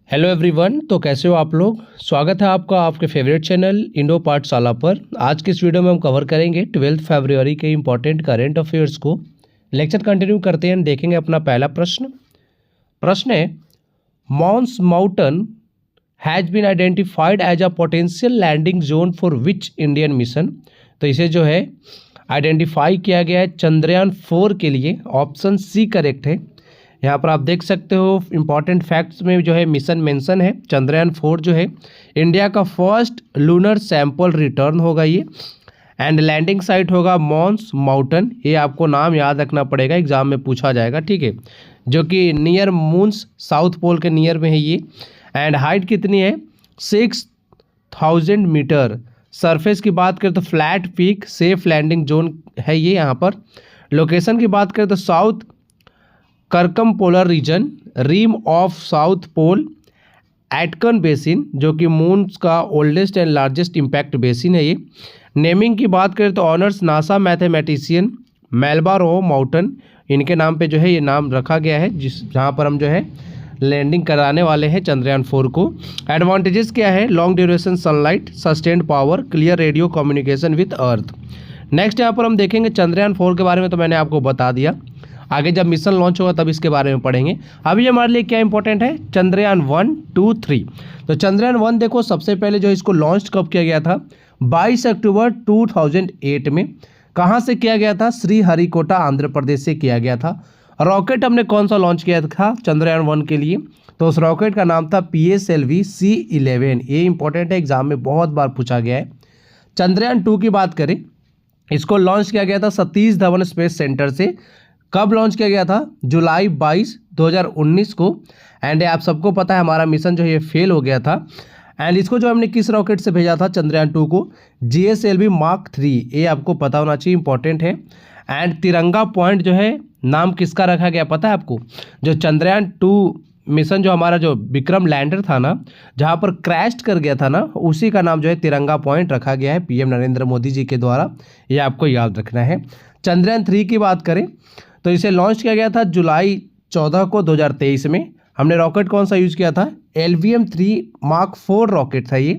Hello everyone. तो कैसे हो आप लोग। स्वागत है आपका आपके फेवरेट चैनल इंडो पाठशाला पर। आज के इस वीडियो में हम कवर करेंगे 12 फरवरी के इंपॉर्टेंट करंट अफेयर्स को। लेक्चर कंटिन्यू करते हैं, देखेंगे अपना पहला प्रश्न है Mons mountain has been identified as a potential landing zone for which Indian mission. तो इसे जो है आइडेंटिफाई किया गया है चंद्रयान 4 के लिए। ऑप्शन सी करेक्ट है। यहाँ पर आप देख सकते हो इंपॉर्टेंट फैक्ट्स में जो है मिशन मेंशन है। चंद्रयान 4 जो है इंडिया का फर्स्ट लूनर सैंपल रिटर्न होगा ये, एंड लैंडिंग साइट होगा मॉन्स माउंटेन। ये आपको नाम याद रखना पड़ेगा, एग्जाम में पूछा जाएगा, ठीक है, जो कि नियर मून्स साउथ पोल के नियर में है ये। एंड हाइट कितनी है 6000 मीटर। सरफेस की बात करें तो flat peak safe landing zone है ये। यहाँ पर लोकेशन की बात करें तो south circum polar region, rim of south pole, Aitken basin जो कि मून्स का oldest and largest impact basin है ये। नेमिंग की बात करें तो honours NASA mathematician Melba Roy mountain, इनके नाम पे जो है ये नाम रखा गया है, जहाँ पर हम जो है लैंडिंग कराने वाले हैं चंद्रयान 4 को। एडवांटेजेस क्या है, long duration sunlight, sustained power, clear radio communication with earth. Next यहाँ पर हम देखेंगे चंद्रयान 4 के बारे में तो मैंने आपको बता दिया, आगे जब मिशन लॉन्च होगा तब इसके बारे में पढ़ेंगे। अभी हमारे लिए क्या इंपॉर्टेंट है, चंद्रयान 1, 2, 3। तो चंद्रयान 1 देखो सबसे पहले जो इसको लॉन्च कब किया गया था 22 अक्टूबर 2008 में। कहाँ से किया गया था, श्रीहरिकोटा आंध्र प्रदेश से किया गया था। रॉकेट हमने कौन सा लॉन्च किया था चंद्रयान 1 के लिए, तो उस रॉकेट का नाम था PSLV C11। ये इंपॉर्टेंट है, एग्जाम में बहुत बार पूछा गया है। चंद्रयान 2 की बात करें, इसको लॉन्च किया गया था सतीश धवन स्पेस सेंटर से। कब लॉन्च किया गया था, जुलाई 22, 2019 को। एंड आप सबको पता है हमारा मिशन जो है ये फेल हो गया था। एंड इसको जो हमने किस रॉकेट से भेजा था चंद्रयान 2 को, GSLV Mark 3। ये आपको पता होना चाहिए, इंपॉर्टेंट है। एंड तिरंगा पॉइंट जो है नाम किसका रखा गया पता है आपको, जो चंद्रयान 2 मिशन जो हमारा जो विक्रम लैंडर था ना, जहाँ पर क्रैश कर गया था ना, उसी का नाम जो है तिरंगा पॉइंट रखा गया है PM नरेंद्र मोदी जी के द्वारा। ये आपको याद रखना है। चंद्रयान 3 की बात करें तो इसे लॉन्च किया गया था जुलाई 14 को 2023 में। हमने रॉकेट कौन सा यूज़ किया था, LVM-3 Mark 4 रॉकेट था ये।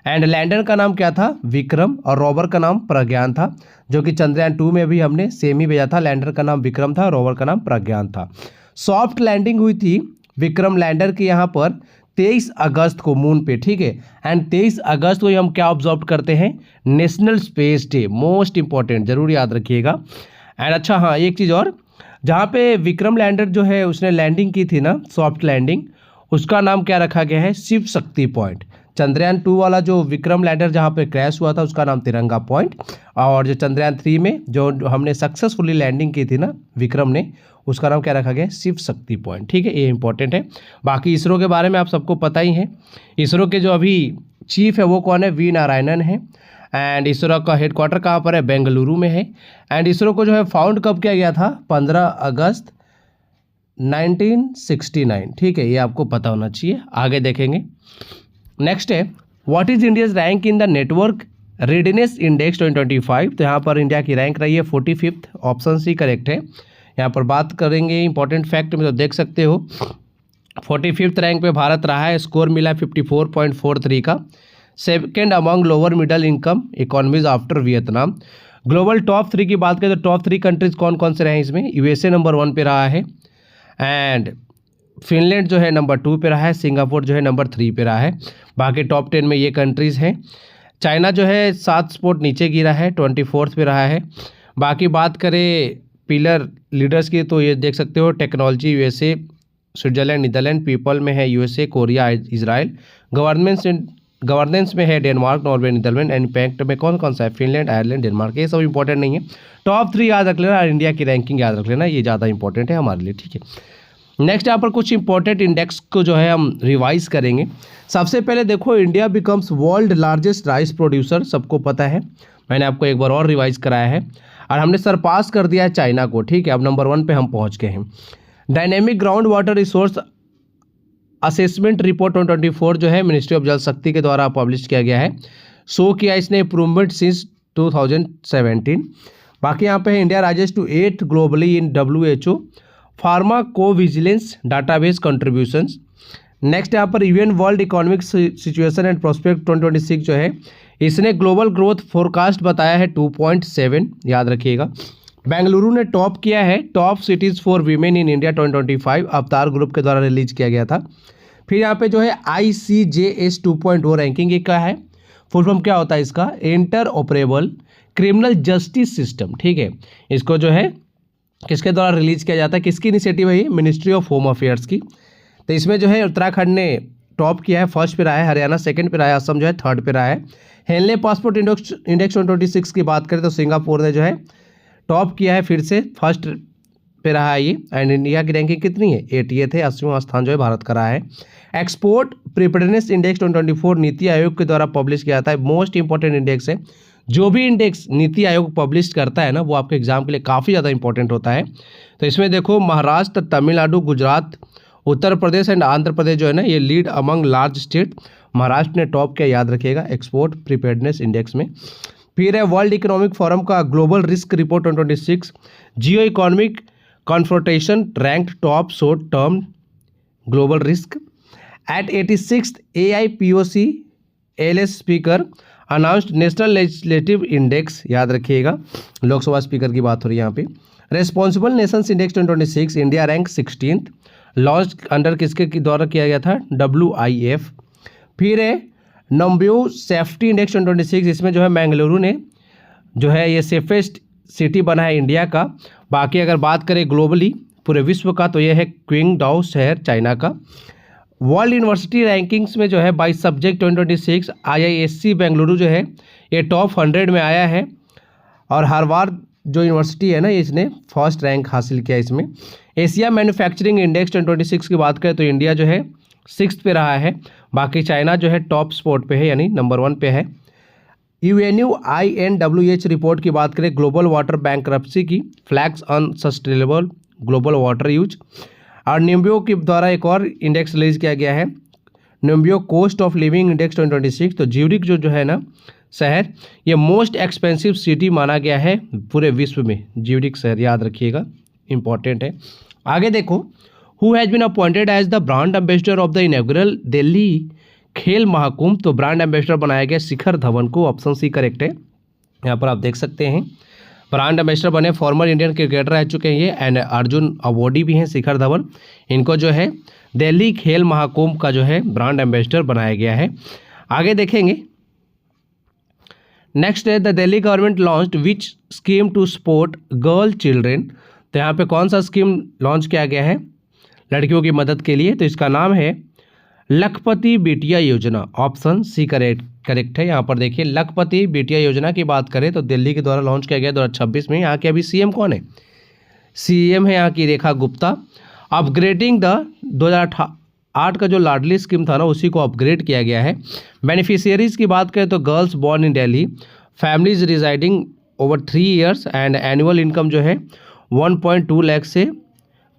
एंड लैंडर का नाम क्या था, विक्रम, और रोवर का नाम प्रज्ञान था, जो कि चंद्रयान 2 में भी हमने सेम ही भेजा था। लैंडर का नाम विक्रम था, रोवर का नाम प्रज्ञान था। सॉफ्ट लैंडिंग हुई थी विक्रम लैंडर की यहाँ पर 23 अगस्त को मून पे, ठीक है। एंड 23 अगस्त को हम क्या ऑब्जर्व करते हैं, national space day, most important, जरूर याद रखिएगा। एंड अच्छा हाँ, एक चीज़ और, जहाँ पे विक्रम लैंडर जो है उसने लैंडिंग की थी ना, सॉफ्ट लैंडिंग, उसका नाम क्या रखा गया है, शिव शक्ति पॉइंट। चंद्रयान 2 वाला जो विक्रम लैंडर जहाँ पे क्रैश हुआ था उसका नाम तिरंगा पॉइंट, और जो चंद्रयान 3 में जो हमने सक्सेसफुली लैंडिंग की थी ना विक्रम ने, उसका नाम क्या रखा गया है, शिव शक्ति पॉइंट, ठीक है। ये इंपॉर्टेंट है। बाकी इसरो के बारे में आप सबको पता ही है। इसरो के जो अभी चीफ है वो कौन है, V नारायणन है। एंड इसरो का हेडक्वार्टर कहाँ पर है, बेंगलुरु में है। एंड इसरो को जो है फाउंड कब किया गया था, 15 अगस्त 1969, ठीक है। ये आपको पता होना चाहिए। आगे देखेंगे। नेक्स्ट है what is India's rank in the network readiness index 2025। तो यहाँ पर इंडिया की रैंक रही है 45th, ऑप्शन सी करेक्ट है। यहाँ पर बात करेंगे इंपॉर्टेंट फैक्ट में, तो देख सकते हो 45th रैंक पे भारत रहा है। स्कोर मिला 54.43 का। Second among lower middle income economies after Vietnam. Global top 3 की बात करें तो टॉप 3 कंट्रीज कौन कौन से रहे हैं इसमें, USA नंबर 1 पे रहा है, एंड फिनलैंड जो है नंबर 2 पे रहा है, सिंगापुर जो है नंबर 3 पे रहा है। बाकी टॉप 10 में ये कंट्रीज़ हैं। चाइना जो है 7 स्पॉट नीचे गिरा है, 24th पे रहा है। बाकी बात करें पिलर लीडर्स की तो ये देख सकते हो, technology USA, Switzerland, Netherlands, people में है USA, कोरिया, इजराइल, गवर्नेंस में है Denmark, Norway, Netherlands, and impact में कौन कौन सा है, फिनलैंड, आयरलैंड, डेनमार्क। ये सब इंपॉर्टेंट नहीं है। टॉप 3 याद रख लेना, इंडिया की रैंकिंग याद रख लेना, ये ज़्यादा इंपॉर्टेंट है हमारे लिए, ठीक है। नेक्स्ट यहाँ पर कुछ इंपॉर्टेंट इंडेक्स को जो है हम रिवाइज करेंगे। सबसे पहले देखो, India becomes world largest rice producer, सबको पता है, मैंने आपको एक बार और रिवाइज कराया है। और हमने सरपास कर दिया है चाइना को, ठीक है। अब नंबर 1 पे हम पहुँच गए हैं। Dynamic ground water resource assessment report 2024 जो है मिनिस्ट्री ऑफ जल शक्ति के द्वारा पब्लिश किया गया है। शो किया इसने इम्प्रूवमेंट सिंस 2017। बाकी यहाँ पे है India rises to 8 globally in WHO pharmacovigilance database contributions. Next यहाँ पर UN world economic situation and prospect 2026 जो है, इसने ग्लोबल ग्रोथ फोरकास्ट बताया है 2.7, याद रखिएगा। बेंगलुरु ने टॉप किया है top cities for women in India 2025, अवतार ग्रुप के द्वारा रिलीज किया गया था। फिर यहाँ पे जो है ICJS 2.0 रैंकिंग, ये क्या है, फुल फॉर्म क्या होता है इसका, inter operable criminal justice system, ठीक है। इसको जो है किसके द्वारा रिलीज किया जाता है, किसकी इनिशिएटिव है ये, मिनिस्ट्री ऑफ होम अफेयर्स की। तो इसमें जो है उत्तराखंड ने टॉप किया है, फर्स्ट पे रहा है, हरियाणा सेकंड पे रहा है, असम जो है थर्ड पे रहा है। हेनले पासपोर्ट इंडेक्स 2026 की बात करें तो सिंगापुर ने जो है टॉप किया है, फिर से फर्स्ट पे रहा है ये। एंड इंडिया की रैंकिंग कितनी है, 80 है, 80वां स्थान जो है भारत का रहा है। Export preparedness index 2024 NITI Aayog के द्वारा पब्लिश किया जाता है, मोस्ट इंपॉर्टेंट इंडेक्स है। जो भी इंडेक्स नीति आयोग पब्लिश करता है ना, वो आपके एग्जाम के लिए काफ़ी ज़्यादा इंपॉर्टेंट होता है। तो इसमें देखो महाराष्ट्र, तमिलनाडु, गुजरात, उत्तर प्रदेश एंड आंध्र प्रदेश जो है ना, ये lead among large state. Maharashtra ने टॉप किया, याद रखिएगा, एक्सपोर्ट प्रिपेयर्डनेस इंडेक्स में। फिर है वर्ल्ड इकोनॉमिक फोरम का global risk report 2026, geo economic confrontation ranked top short term global risk at 86th AIPOC LS speaker announced national legislative index, याद रखिएगा, लोकसभा स्पीकर की बात हो रही है यहाँ पे। Responsible Nations index 2026, India rank 16th, launch under किसके द्वारा किया गया था, WIF। फिर है नम्ब्यू सेफ्टी इंडेक्स 2026, इसमें जो है बेंगलुरु ने जो है ये सेफेस्ट सिटी बना है इंडिया का। बाकी अगर बात करें ग्लोबली पूरे विश्व का, तो ये है क्विंगडाओ शहर चाइना का। वर्ल्ड यूनिवर्सिटी रैंकिंग्स में जो है बाई सब्जेक्ट 2026 IISc बेंगलुरु जो है ये टॉप 100 में आया है। और हार्वर्ड जो यूनिवर्सिटी है ना, इसने फर्स्ट रैंक हासिल किया इसमें। एशिया मैन्युफैक्चरिंग इंडेक्स 2026 की बात करें तो इंडिया जो है 6th पे रहा है। बाकी चाइना जो है टॉप स्पॉट पे है, यानी नंबर 1 पे है। UNUINWH रिपोर्ट की बात करें ग्लोबल वाटर बैंक्रप्सी की, flags unsustainable global water use. और निम्बियो के द्वारा एक और इंडेक्स रिलीज किया गया है, निम्बियो कॉस्ट ऑफ लिविंग इंडेक्स 2026। तो ज्यूरिक जो है ना शहर, ये मोस्ट एक्सपेंसिव सिटी माना गया है पूरे विश्व में, ज्यूरिक शहर, याद रखिएगा, इंपॉर्टेंट है। आगे देखो, who has been appointed as the brand ambassador of the inaugural Delhi Khel Mahakumbh. तो ब्रांड एम्बेसडर बनाया गया शिखर धवन को, ऑप्शन सी करेक्ट है। यहाँ पर आप देख सकते हैं ब्रांड एम्बेसडर बने फॉर्मर इंडियन क्रिकेटर रह चुके हैं ये, एंड अर्जुन अवार्डी भी हैं शिखर धवन। इनको जो है दिल्ली खेल महाकुंभ का जो है ब्रांड एम्बेसडर बनाया गया है। आगे देखेंगे, नेक्स्ट है the Delhi government launched which scheme to support girl children. तो यहाँ पे कौन सा स्कीम लॉन्च किया गया है लड़कियों की मदद के लिए, तो इसका नाम है लखपति बिटिया योजना, ऑप्शन सी करेक्ट है। यहाँ पर देखिए लखपति बिटिया योजना की बात करें तो दिल्ली के द्वारा लॉन्च किया गया 2026 में। यहाँ के अभी CM कौन है, CM है यहाँ की रेखा गुप्ता। अपग्रेडिंग द 2008 का जो लाडली स्कीम था ना, उसी को अपग्रेड किया गया है। बेनिफिशियरीज की बात करें तो girls born in Delhi, families residing over 3 years and annual income जो है 1.2 लाख से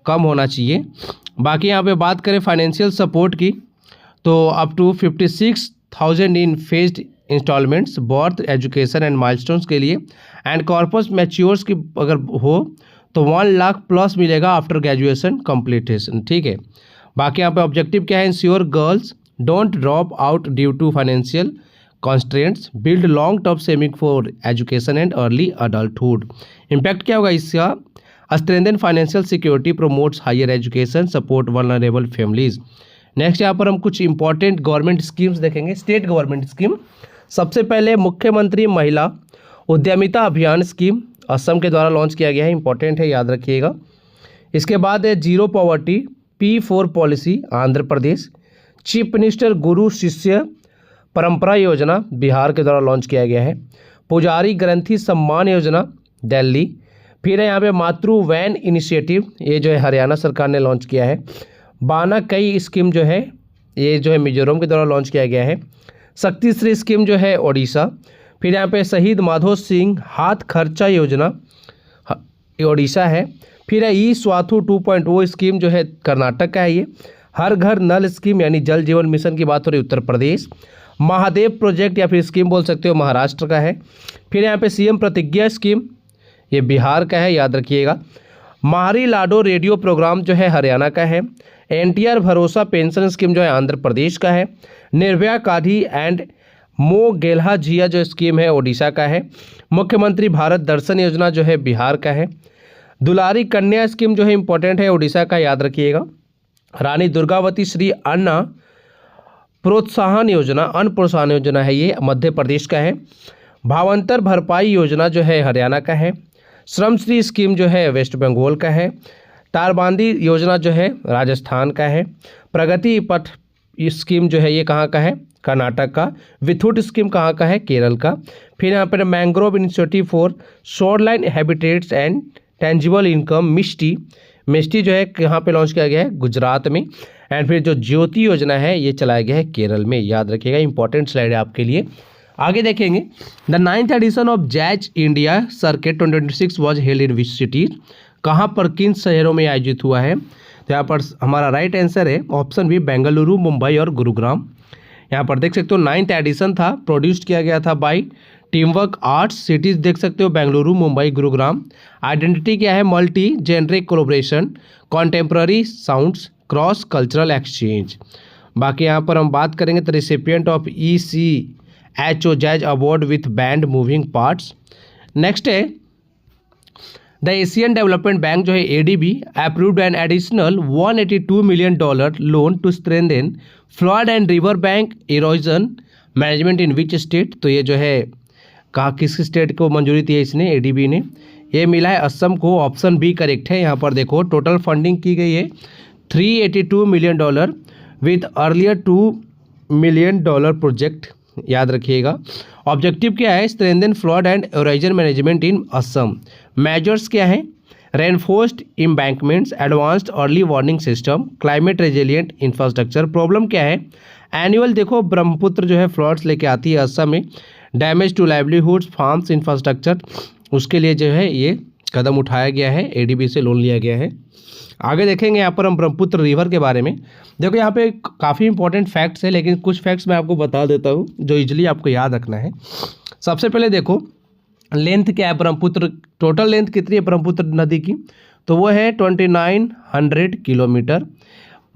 कम होना चाहिए। बाकी यहाँ पे बात करें फाइनेंशियल सपोर्ट की, तो up to 56,000 in phased installments birth education and milestones के लिए, एंड कॉर्पस मैच्योर्स की अगर हो तो 1 लाख प्लस मिलेगा आफ्टर ग्रेजुएशन कंप्लीटेशन, ठीक है। बाकी यहाँ पे ऑब्जेक्टिव क्या है, ensure girls don't drop out due to financial constraints, build long term saving for education and early adulthood. Impact क्या होगा इसका, strengthen financial security, promotes higher education, support vulnerable families. Next यहाँ पर हम कुछ इंपॉर्टेंट गवर्नमेंट स्कीम्स देखेंगे, state government scheme. सबसे पहले मुख्यमंत्री महिला उद्यमिता अभियान स्कीम असम के द्वारा लॉन्च किया गया है, इंपॉर्टेंट है, याद रखिएगा। इसके बाद है zero poverty P4 policy Andhra Pradesh. Chief minister गुरु शिष्य परंपरा योजना बिहार के द्वारा लॉन्च किया गया है। पुजारी ग्रंथि सम्मान योजना दिल्ली। फिर है यहाँ पे मातृ वैन इनिशिएटिव, ये जो है हरियाणा सरकार ने लॉन्च किया है। बाना कई स्कीम जो है ये जो है मिजोरम के द्वारा लॉन्च किया गया है। शक्तिश्री स्कीम जो है ओडिशा। फिर यहाँ पे शहीद माधो सिंह हाथ खर्चा योजना ओडिशा है। फिर है ई स्वाथु 2.0 स्कीम जो है कर्नाटक का है ये। हर घर नल स्कीम यानी जल जीवन मिशन की बात हो रही उत्तर प्रदेश। महादेव प्रोजेक्ट या फिर स्कीम बोल सकते हो महाराष्ट्र का है। फिर यहाँ पे CM प्रतिज्ञा स्कीम ये बिहार का है, याद रखिएगा। मारी लाडो रेडियो प्रोग्राम जो है हरियाणा का है। एनटीआर भरोसा पेंशन स्कीम जो है आंध्र प्रदेश का है। निर्भया काधी एंड मो गेल्हाजिया जो स्कीम है ओडिशा का है। मुख्यमंत्री भारत दर्शन योजना जो है बिहार का है। दुलारी कन्या स्कीम जो है इंपॉर्टेंट है, ओडिशा का, याद रखिएगा। रानी दुर्गावती श्री अन्न प्रोत्साहन योजना है, ये मध्य प्रदेश का है। भावांतर भरपाई योजना जो है हरियाणा का है। श्रम श्री स्कीम जो है वेस्ट बंगाल का है। तारबांदी योजना जो है राजस्थान का है। प्रगति पथ स्कीम जो है ये कहाँ का है, कर्नाटक का। विथुट स्कीम कहाँ का है, केरल का। फिर यहाँ पर mangrove initiative for shoreline habitats and tangible income MISHTI जो है कहाँ पे लॉन्च किया गया है, गुजरात में। एंड फिर जो ज्योति योजना है ये चलाया गया है केरल में, याद रखिएगा, इंपॉर्टेंट स्लाइड है आपके लिए। आगे देखेंगे, the 9th edition of jazz India circuit 2026 was held in which cities, कहाँ पर किन शहरों में आयोजित हुआ है। तो यहाँ पर हमारा राइट आंसर है ऑप्शन बी, बेंगलुरु, मुंबई और गुरुग्राम। यहाँ पर देख सकते हो 9th एडिशन था, प्रोड्यूस किया गया था by Teamwork Arts. Cities देख सकते हो बेंगलुरु, मुंबई, गुरुग्राम। आइडेंटिटी क्या है, multi generic collaboration, contemporary sounds, cross cultural exchange. बाकी यहाँ पर हम बात करेंगे the recipient of ECHO jazz award with band moving parts. Next है द एशियन डेवलपमेंट बैंक जो है ADB approved an additional $182 million loan to strengthen flood and river bank erosion management in which state. तो ये जो है कहा किस state को मंजूरी दी है इसने, ADB ने, ये मिला है असम को। ऑप्शन बी करेक्ट है। यहाँ पर देखो टोटल फंडिंग की गई है $382 million with earlier $2 million project, याद रखिएगा। ऑब्जेक्टिव क्या है, strengthen flood and erosion management in Assam. Measures क्या है, reinforced embankments, advanced early warning system, climate resilient infrastructure. Problem क्या है, एनुअल देखो ब्रह्मपुत्र जो है फ्लड्स लेके आती है असम में, damage to livelihoods, farms, infrastructure, उसके लिए जो है ये कदम उठाया गया है, ADB से लोन लिया गया है। आगे देखेंगे यहाँ पर हम ब्रह्मपुत्र रिवर के बारे में। देखो यहाँ पे काफ़ी इंपॉर्टेंट फैक्ट्स है, लेकिन कुछ फैक्ट्स मैं आपको बता देता हूँ जो इजीली आपको याद रखना है। सबसे पहले देखो लेंथ क्या है ब्रह्मपुत्र, टोटल लेंथ कितनी है ब्रह्मपुत्र नदी की, तो वो है 2900 किलोमीटर।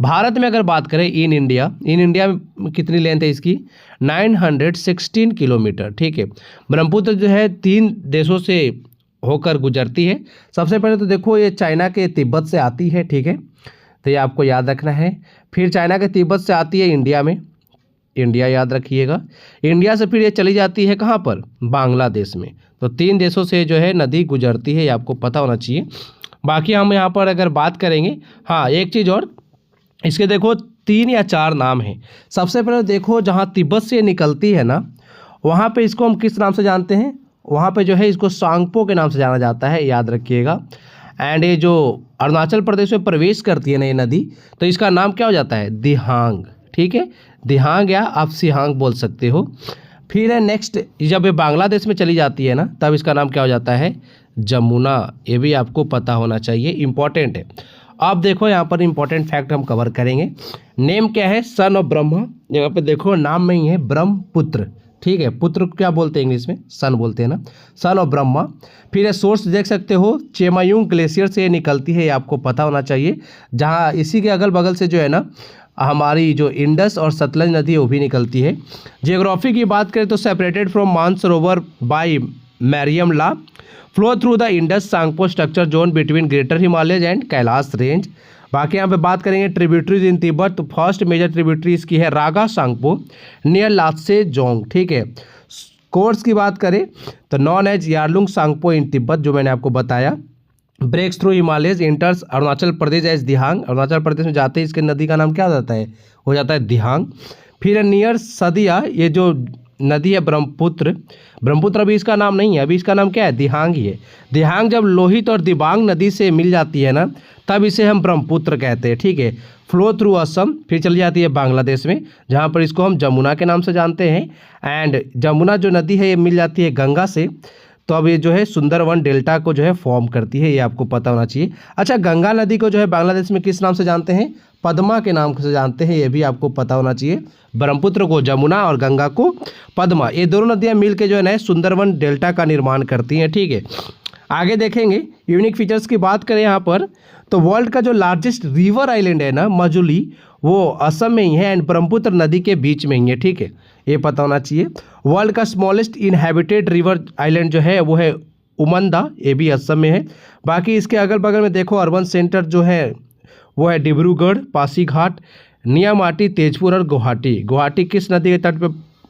भारत में अगर बात करें इन इंडिया में कितनी लेंथ है इसकी, 916 किलोमीटर, ठीक है। ब्रह्मपुत्र जो है 3 देशों से होकर गुजरती है। सबसे पहले तो देखो ये चाइना के तिब्बत से आती है, ठीक है, तो ये आपको याद रखना है। फिर चाइना के तिब्बत से आती है इंडिया में, इंडिया याद रखिएगा। इंडिया से फिर ये चली जाती है कहाँ पर, बांग्लादेश में। तो 3 देशों से जो है नदी गुजरती है, ये आपको पता होना चाहिए। बाकी हम यहाँ पर अगर बात करेंगे, हाँ एक चीज़ और, इसके देखो 3 या 4 नाम हैं। सबसे पहले देखो जहाँ तिब्बत से निकलती है ना, वहाँ पे इसको हम किस नाम से जानते हैं, वहाँ पे जो है इसको सांगपो के नाम से जाना जाता है, याद रखिएगा। एंड ये जो अरुणाचल प्रदेश में प्रवेश करती है ना ये नदी, तो इसका नाम क्या हो जाता है, दिहांग, ठीक है, दिहांग या आप सिहांग बोल सकते हो। फिर है नेक्स्ट, जब ये बांग्लादेश में चली जाती है ना, तब इसका नाम क्या हो जाता है, जमुना। ये भी आपको पता होना चाहिए, इंपॉर्टेंट है। अब देखो यहाँ पर इंपॉर्टेंट फैक्ट हम कवर करेंगे। नेम क्या है, सन ऑफ ब्रह्मा। यहाँ पे देखो नाम में ही है ब्रह्मपुत्र, ठीक है, पुत्र क्या बोलते हैं इंग्लिश में, सन बोलते हैं ना, सन ऑफ ब्रह्मा। फिर सोर्स देख सकते हो चेमायूंग ग्लेशियर से निकलती है, ये आपको पता होना चाहिए। जहाँ इसी के अगल बगल से जो है ना हमारी जो इंडस और सतलज नदी है वो भी निकलती है। जियोग्राफी की बात करें तो separated from Mansarovar by Mariyam La, flow through the Indus Tsangpo structure zone between greater Himalayas and Kailash range. बाकी यहाँ पे बात करेंगे ट्रिब्यूटरीज इन तिब्बत, तो फर्स्ट मेजर ट्रिब्यूटरी इसकी है Raga Tsangpo near Lhatse Dzong, ठीक है। कोर्स की बात करें तो known as Yarlung Tsangpo in Tibet, जो मैंने आपको बताया। Breaks through Himalayas, enters Arunachal Pradesh as Dihang, Arunachal Pradesh में जाते ही इसके नदी का नाम क्या हो जाता है, हो जाता है दिहांग। फिर नियर सदिया, ये जो नदी है ब्रह्मपुत्र अभी इसका नाम नहीं है, अभी इसका नाम क्या है, दिहांग ही है। दिहांग जब लोहित और दिबांग नदी से मिल जाती है ना, तब इसे हम ब्रह्मपुत्र कहते हैं, ठीक है। फ्लो थ्रू असम, फिर चली जाती है बांग्लादेश में, जहाँ पर इसको हम जमुना के नाम से जानते हैं। एंड जमुना जो नदी है ये मिल जाती है गंगा से, तो अब ये जो है सुंदरवन डेल्टा को जो है फॉर्म करती है, ये आपको पता होना चाहिए। अच्छा, गंगा नदी को जो है बांग्लादेश में किस नाम से जानते हैं, पद्मा के नाम से जानते हैं, ये भी आपको पता होना चाहिए। ब्रह्मपुत्र को जमुना और गंगा को पद्मा, ये दोनों नदियाँ मिल के जो है ना सुंदरवन डेल्टा का निर्माण करती हैं, ठीक है। आगे देखेंगे यूनिक फीचर्स की बात करें यहाँ पर, तो वर्ल्ड का जो लार्जेस्ट रिवर आइलैंड है ना मजुली, वो असम में ही है एंड ब्रह्मपुत्र नदी के बीच में ही है, ठीक है, ये पता होना चाहिए। वर्ल्ड का स्मॉलेस्ट इनहैबिटेड रिवर आइलैंड जो है वो है उमंदा, ये भी असम में है। बाकी इसके अगल बगल में देखो अर्बन सेंटर जो है वो है डिब्रूगढ़, पासीघाट, नियामाटी, तेजपुर और गुवाहाटी। गुवाहाटी किस नदी के तट पे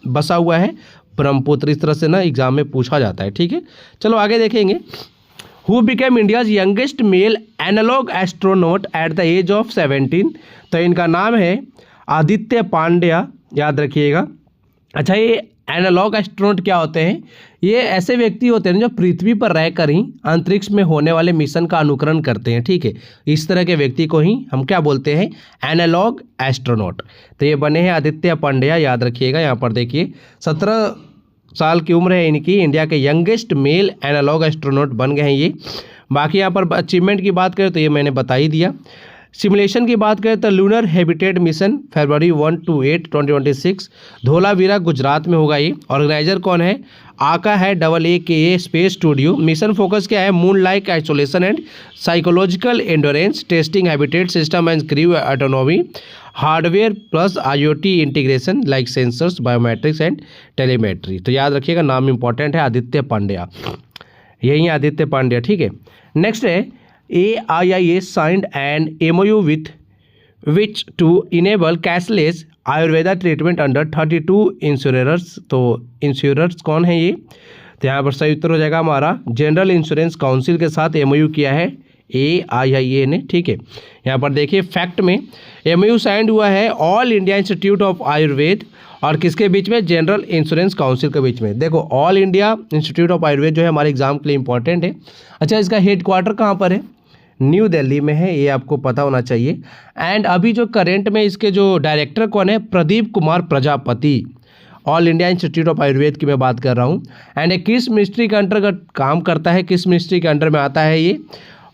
बसा हुआ है? ब्रह्मपुत्र। इस तरह से ना एग्जाम में पूछा जाता है, ठीक है। चलो आगे देखेंगे। Who became India's youngest male analog astronaut at the age of 17? तो इनका नाम है आदित्य पांड्या, याद रखिएगा। अच्छा, ये एनालॉग एस्ट्रोनॉट क्या होते हैं? ये ऐसे व्यक्ति होते हैं जो पृथ्वी पर रहकर ही अंतरिक्ष में होने वाले मिशन का अनुकरण करते हैं, ठीक है। इस तरह के व्यक्ति को ही हम क्या बोलते हैं? Analog astronaut. तो ये बने हैं आदित्य पांड्या, याद रखिएगा। यहाँ पर देखिए 17 साल की उम्र है इनकी, इंडिया के यंगेस्ट मेल एनालॉग एस्ट्रोनॉट बन गए हैं ये। बाकी यहाँ पर अचीवमेंट की बात करें तो ये मैंने बता ही दिया। सिमुलेशन की बात करें तो lunar habitat mission February 1 to 8, 2026 Dholavira Gujarat में होगा ये। ऑर्गेनाइजर कौन है? आका है, AAKA space studio. Mission focus क्या है? Moon like isolation and psychological endurance, testing habitat system and crew autonomy, hardware plus IoT integration like sensors, biometrics and telemetry. तो याद रखिएगा, नाम इंपॉर्टेंट है, आदित्य पांड्या, यही आदित्य पांड्या, ठीक है। नेक्स्ट है AIIA signed an MOU with which to enable cashless Ayurveda treatment under 32 insurers. तो इंश्योरर्स कौन है ये? तो यहाँ पर सही उत्तर हो जाएगा हमारा जनरल इंश्योरेंस काउंसिल के साथ MOU किया है AIIA ने, ठीक है। यहाँ पर देखिए फैक्ट में MOU साइंड हुआ है all India institute of Ayurveda और किसके बीच में? जनरल इंश्योरेंस काउंसिल के बीच में। देखो all India institute of Ayurveda जो है हमारे एग्जाम के लिए इंपॉर्टेंट है। अच्छा, इसका हेडक्वार्टर कहाँ पर है? न्यू दिल्ली में है, ये आपको पता होना चाहिए। एंड अभी जो करेंट में इसके जो डायरेक्टर कौन है? Pradeep Kumar Prajapati. All India institute of Ayurveda की मैं बात कर रहा हूँ। एंड ये किस मिनिस्ट्री के अंतर्गत काम करता है? किस मिनिस्ट्री के अंडर में आता है ये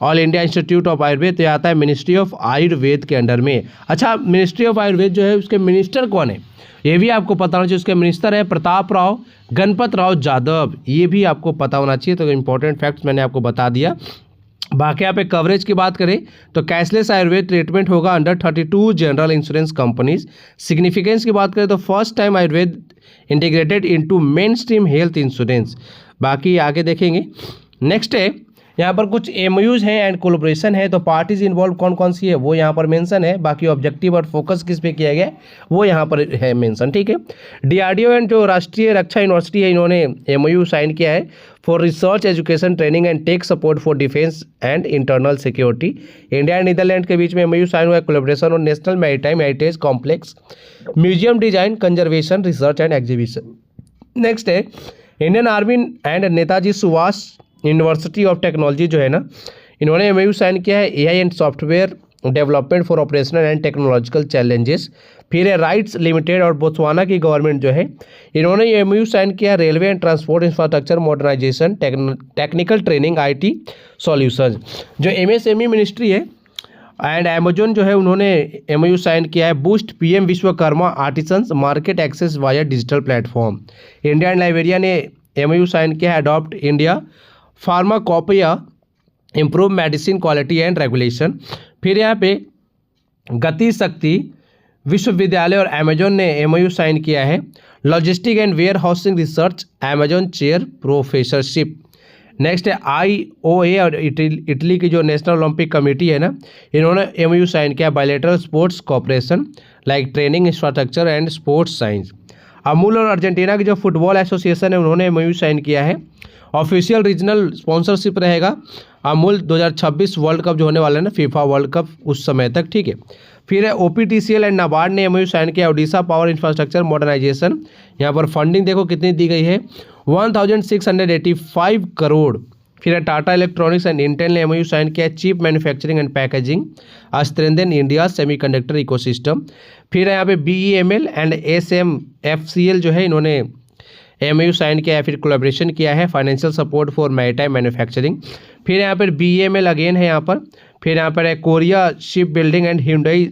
all India institute of Ayurveda? तो आता है मिनिस्ट्री ऑफ आयुर्वेद के अंडर में। अच्छा, मिनिस्ट्री ऑफ आयुर्वेद जो है उसके मिनिस्टर कौन है ये भी आपको पता होना चाहिए। उसके मिनिस्टर है प्रताप राव गणपत राव यादव, ये भी आपको पता होना चाहिए। तो इंपॉर्टेंट फैक्ट्स मैंने आपको बता दिया। बाकी यहाँ पे कवरेज की बात करें तो कैशलेस आयुर्वेद ट्रीटमेंट होगा under 32 general insurance companies. Significance की बात करें तो first time Ayurveda integrated into main stream health insurance. बाकी आगे देखेंगे। नेक्स्ट है यहाँ पर कुछ MOUs हैं एंड कोलैबोरेशन है। तो पार्टीज इन्वॉल्व कौन कौन सी है वो यहाँ पर मेंशन है। बाकी ऑब्जेक्टिव और फोकस किस पे किया गया वो यहाँ पर है मेंशन, ठीक है। DRDO एंड जो राष्ट्रीय रक्षा यूनिवर्सिटी है इन्होंने MOU साइन किया है for research education training and tech support for defence and internal security. India and Netherland के बीच में MOU साइन हुआ है कोलैबोरेशन और national maritime heritage complex, museum design, conservation, research and exhibition. Next है Indian Army and Netaji Subhash university of technology जो है ना, इन्होंने MOU साइन किया है AI and software development for operational and technological challenges. फिर है राइट्स लिमिटेड और बोत्सवाना की गवर्नमेंट जो है इन्होंने MOU साइन किया railway and transport infrastructure modernization, technical training, IT solutions. जो MSME मिनिस्ट्री है एंड अमेजोन जो है उन्होंने MOU साइन किया है boost PM Vishwakarma artisans market access via digital platform. India and Liberia ने MOU साइन किया है adopt India pharmacopoeia improve medicine quality and regulation. फिर यहाँ पे गति शक्ति विश्वविद्यालय और अमेजोन ने MOU साइन किया है logistic and warehousing research Amazon chair professorship. Next है IOA और इटली की जो नेशनल ओलंपिक कमेटी है ना, इन्होंने MOU साइन किया bilateral sports cooperation like training infrastructure and sports science. Amul और अर्जेंटीना की जो फुटबॉल एसोसिएशन है उन्होंने MOU साइन किया है ऑफिशियल रीजनल स्पॉन्सरशिप रहेगा अमूल 2026 वर्ल्ड कप जो होने वाला है ना, फीफा वर्ल्ड कप उस समय तक, ठीक है। फिर है OPTCL एंड नाबार्ड ने MOU साइन किया ओडिशा पावर इंफ्रास्ट्रक्चर मॉडर्नाइजेशन। यहाँ पर फंडिंग देखो कितनी दी गई है 1685 करोड़। फिर है टाटा इलेक्ट्रॉनिक्स एंड इंटेल ने MOU साइन किया chip manufacturing and packaging strengthen India semiconductor ecosystem. फिर है यहाँ पे BEML एंड SMFCL जो है इन्होंने MOU साइन किया है, फिर कोलैबोरेशन किया है financial support for maritime manufacturing. फिर यहाँ पर BEML अगेन है यहाँ पर। फिर यहाँ पर है Korea ship building and Hyundai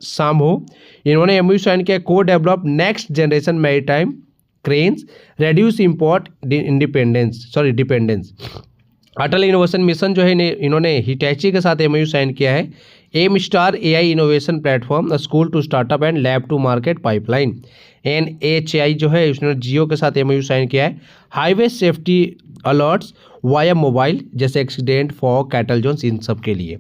Samho, इन्होंने MOU साइन किया को develop next generation maritime cranes, reduce import dependence. Atal innovation mission जो है इन्होंने हिटैची के साथ एमओयू साइन किया है। एम स्टार एआई innovation platform, school to startup and lab to market pipeline. NHI जो है उसने जियो के साथ एमओयू साइन किया है। Highway safety alerts via mobile, जैसे एक्सीडेंट, फॉग, कैटल जोन्स, इन सब के लिए।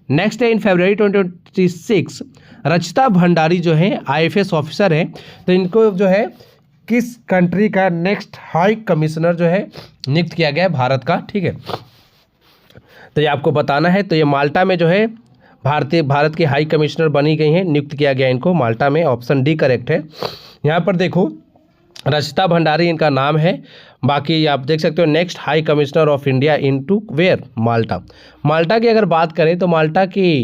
नेक्स्ट है इन फरवरी 2026 रचिता भंडारी जो है IFS ऑफिसर हैं, तो इनको जो है किस कंट्री का नेक्स्ट हाई कमिश्नर जो है नियुक्त किया गया है, भारत का, ठीक है। तो ये आपको बताना है। तो ये माल्टा में जो है भारत की हाई कमिश्नर बनी गई हैं, नियुक्त किया गया इनको माल्टा में। ऑप्शन डी करेक्ट है। यहाँ पर देखो रचिता भंडारी इनका नाम है। बाकी आप देख सकते हो next high commissioner of India into where, Malta. Malta की अगर बात करें तो माल्टा की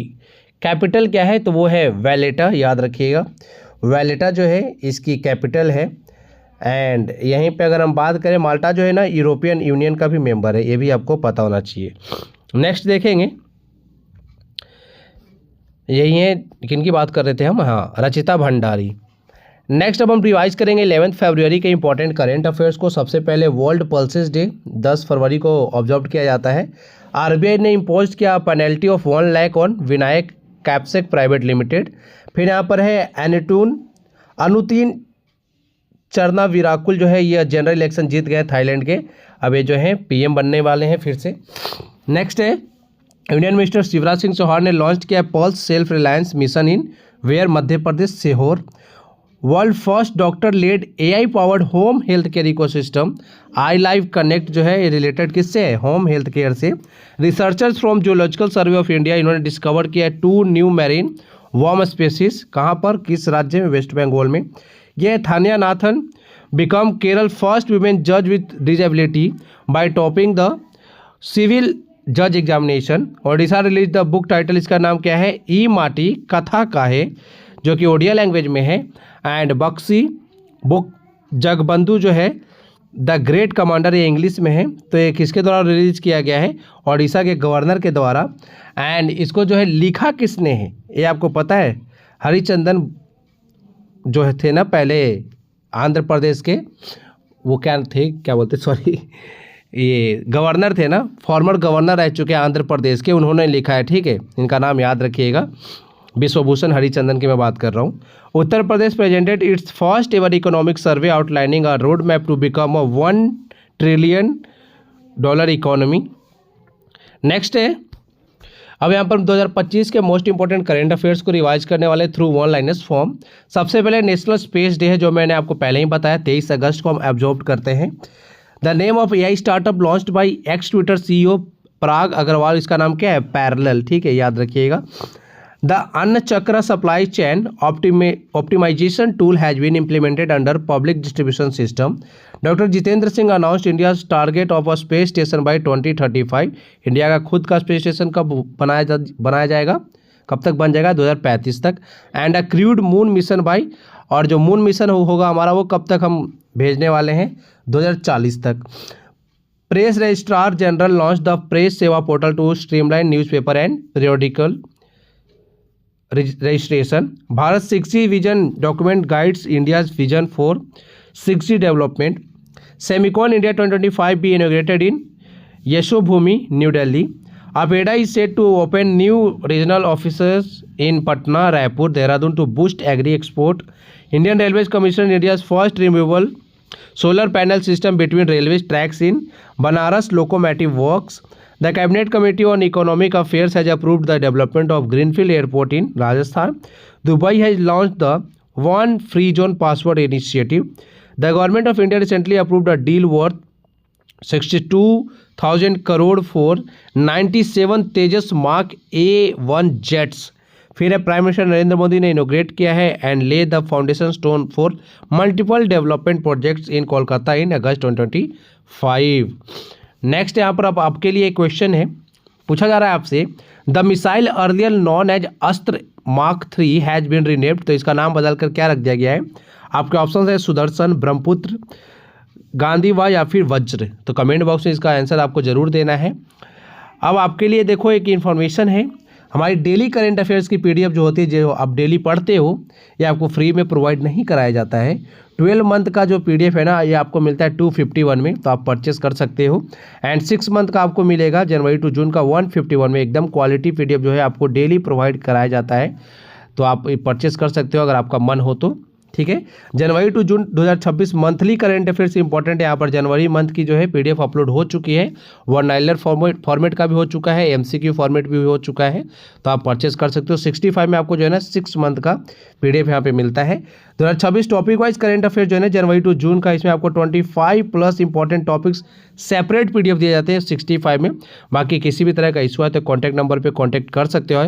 कैपिटल क्या है, तो वो है वैलेटा, याद रखिएगा। वैलेटा जो है इसकी कैपिटल है। एंड यहीं पे अगर हम बात करें, माल्टा जो है ना यूरोपियन यूनियन का भी मेंबर है, ये भी आपको पता होना चाहिए। नेक्स्ट देखेंगे, यही है किनकी बात कर रहे थे हम, हाँ, रचिता भंडारी। नेक्स्ट अब हम रिवाइज करेंगे 11 फरवरी के इंपॉर्टेंट करेंट अफेयर्स को। सबसे पहले वर्ल्ड पल्सेस डे 10 फरवरी को ऑब्जर्व किया जाता है। RBI ने इम्पोज किया penalty of 1 lakh on Vinayak Capsec private limited. फिर यहाँ पर है अनुतीन चरना विराकुल जो है ये जनरल इलेक्शन जीत गए थाईलैंड के, अब ये जो है PM बनने वाले हैं फिर से। नेक्स्ट है यूनियन मिनिस्टर शिवराज सिंह चौहान ने लॉन्च किया pulse self reliance mission in where, Madhya Pradesh, Sehore. World first doctor led AI powered home health care ecosystem, iLife connect जो है ये रिलेटेड किससे है, होम हेल्थ केयर से। Researchers from geological survey of India इन्होंने discover किया 2 न्यू मैरीन वर्म स्पेसीज, कहाँ पर, किस राज्य में, वेस्ट बंगाल में। ये थानिया Nathan become Kerala first women जज with disability bye topping the civil जज examination. Odisha release the book title, इसका नाम क्या है, ई माटी कथा का है, जो कि ओडिया लैंग्वेज में है। एंड बक्सी बुक जगबंधु जो है द ग्रेट कमांडर, ये इंग्लिश में है। तो ये किसके द्वारा रिलीज किया गया है, ओडिशा के गवर्नर के द्वारा। एंड इसको जो है लिखा किसने है, ये आपको पता है, हरिचंदन जो है थे ना पहले आंध्र प्रदेश के, वो क्या बोलते सॉरी, ये गवर्नर थे ना, फॉर्मर गवर्नर रह चुके हैं आंध्र प्रदेश के, उन्होंने लिखा है, ठीक है। इनका नाम याद रखिएगा, विश्वभूषण हरिचंदन की मैं बात कर रहा हूँ। Uttar Pradesh presented its first ever economic survey outlining a road map to become a $1 trillion economy. Next है अब यहाँ पर 2025 के मोस्ट इंपॉर्टेंट करेंट अफेयर्स को रिवाइज करने वाले थ्रू वन लाइनर्स फॉर्म। सबसे पहले नेशनल स्पेस डे है, जो मैंने आपको पहले ही बताया, 23 अगस्त को हम एब्जॉर्ब करते हैं। The name of AI startup launched by x Twitter CEO पराग अग्रवाल, इसका नाम क्या है, पैरेलल, ठीक है, याद रखिएगा। The Anna Chakra supply chain optimization tool has been implemented under public distribution system. Doctor Jitendra Singh announced India's target of a space station by 2035। India का खुद का स्पेस स्टेशन कब बनाया जाएगा, कब तक बन जाएगा, 2035 तक। And a crewed moon mission by, और जो मून मिशन होगा हमारा वो कब तक हम भेजने वाले हैं, 2040 तक। Press registrar general launch the press Sewa portal to streamline newspaper and periodical registration. Bharat 6G vision document guides India's vision for 6G development. Semicon India 2025 be inaugurated in Yashobhoomi, New Delhi. APEDA is set to open new regional officers in Patna, Raipur, Dehradun to boost agri export. Indian Railways commission India's first removable solar panel system between railway tracks in Banaras locomotive works. The Cabinet Committee on Economic Affairs has approved the development of Greenfield Airport in Rajasthan. Dubai has launched the One Free Zone Passport initiative. The Government of India recently approved a deal worth 62,000 crore for 97 Tejas Mark A1 jets. फिर है prime minister Narendra Modi ने इनोग्रेट किया है and ले the foundation stone for multiple development projects in Kolkata in August 2025। Next यहाँ पर अब आपके लिए एक क्वेश्चन है, पूछा जा रहा है आपसे, the missile earlier known as Astra mark 3 has been renamed. तो इसका नाम बदल कर क्या रख दिया गया है, आपके ऑप्शन है सुदर्शन, ब्रह्मपुत्र, गांधीवा या फिर वज्र। तो कमेंट बॉक्स में इसका आंसर आपको जरूर देना है। अब आपके लिए देखो एक इन्फॉर्मेशन है, हमारी डेली करेंट अफेयर्स की पीडीएफ जो होती है, जो आप डेली पढ़ते हो, ये आपको फ्री में प्रोवाइड नहीं कराया जाता है। 12 मंथ का जो पीडीएफ है ना, ये आपको मिलता है 251 में, तो आप परचेस कर सकते हो। एंड 6 मंथ का आपको मिलेगा जनवरी टू जून का 151 में। एकदम क्वालिटी पीडीएफ जो है आपको डेली प्रोवाइड कराया जाता है, तो आप परचेस कर सकते हो अगर आपका मन हो तो। ठीक है, January to June 2026 monthly current affairs important है। यहाँ पर जनवरी मंथ की जो है पीडीएफ अपलोड हो चुकी है, वर्नाइलर फॉर्मेट का भी हो चुका है, एमसीक्यू फॉर्मेट भी हो चुका है, तो आप परचेस कर सकते हो। 65 में आपको जो है ना 6 मंथ का पीडीएफ यहाँ पे मिलता है। 2026 टॉपिक वाइज करेंट अफेयर जो है ना जनवरी टू जून का, इसमें आपको 25 plus important topics separate PDF दिए जाते हैं 65 में। बाकी किसी भी तरह का इशू है तो कॉन्टैक्ट नंबर पर कॉन्टैक्ट कर सकते हो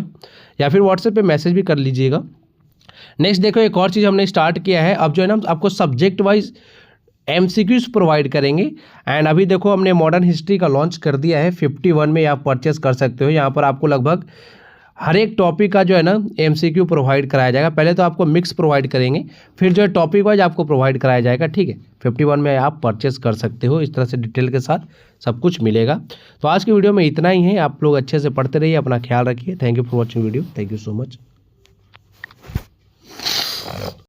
या फिर व्हाट्सएप पर मैसेज भी कर लीजिएगा। नेक्स्ट देखो, एक और चीज़ हमने स्टार्ट किया है, अब जो है ना आपको सब्जेक्ट वाइज एमसीक्यूज प्रोवाइड करेंगे। एंड अभी देखो हमने मॉडर्न हिस्ट्री का लॉन्च कर दिया है, 51 में आप परचेस कर सकते हो। यहाँ पर आपको लगभग हर एक टॉपिक का जो है ना एमसीक्यू प्रोवाइड कराया जाएगा। पहले तो आपको मिक्स प्रोवाइड करेंगे, फिर जो है टॉपिक वाइज आपको प्रोवाइड कराया जाएगा। ठीक है, 51 में आप परचेस कर सकते हो, इस तरह से डिटेल के साथ सब कुछ मिलेगा। तो आज की वीडियो में इतना ही है, आप लोग अच्छे से पढ़ते रहिए, अपना ख्याल रखिए। Thank you for watching video, thank you so much.